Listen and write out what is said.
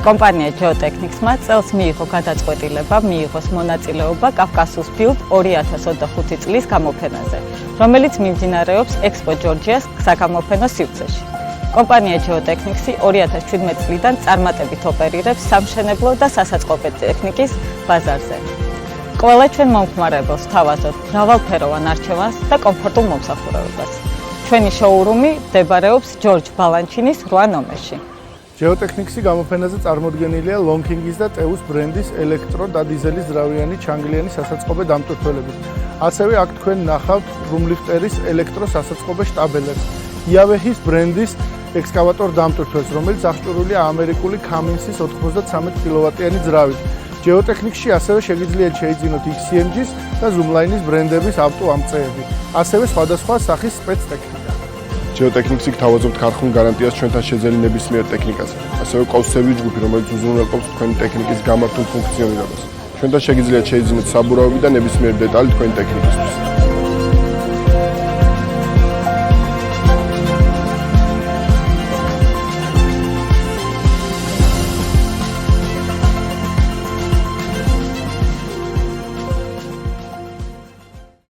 კომპანია Geotechnics-მა წელს მიიღო გადაწყვეტილება მიიღოს მონაწილეობა კავკასიის Build 2025 წლის გამოფენაზე, რომელიც მიმდინარეობს Expo Georgia-ს საგამოფენო სივრცეში. კომპანია Geotechnics-ი 2017 წლიდან წარმატებით ოპერირებს სამშენებლო და სასაწყობე ტექნიკის ბაზარზე. ყველა ჩვენ მომხმარებელს თავაზობთ მრავალფეროვან არჩევანს და კომფორტულ მომსახურებას. ჩვენი შოურუმი მდებარეობს ჯორჯ ბალანჩინის 8 ნომერში. Geotechnics-ი გამოფენაზე წარმოდგენილია Lonkingis და Teus ბრენდის ელექტრო და დიზელის ძრავიანი ჩანგლიანი სასაწყობე დამტვერთველები. ასევე აქ თქვენ ნახავთ Rumlifteris ელექტრო სასაწყობე შტაბელებს, Yahoo-ის ბრენდის ექსკავატორ დამტვერთველს, რომელიც აღჭურვილია ამერიკული Cummins-ის 93 კილოვატიანი ძრავით. Geotechnics-ში ასევე შეგიძლიათ შეიძინოთ XCMG-ის და Zoomline-ის ბრენდების ავტოამწეები, ასევე სხვადასხვა სახის სპეცტექნიკა. Geotechnics-ი გთავაზობთ ქარხნულ გარანტიას ჩვენთან შეძელი ნებისმიერ ტექნიკაზე. ასევე ყავს სერვის ჯგუფი, რომელიც უზრუნველყოფს თქვენი ტექნიკის გამართულ ფუნქციონირებას. ჩვენთან შეგიძლიათ შეიძინოთ საბურავები და ნებისმიერი დეტალი თქვენი ტექნიკისთვის.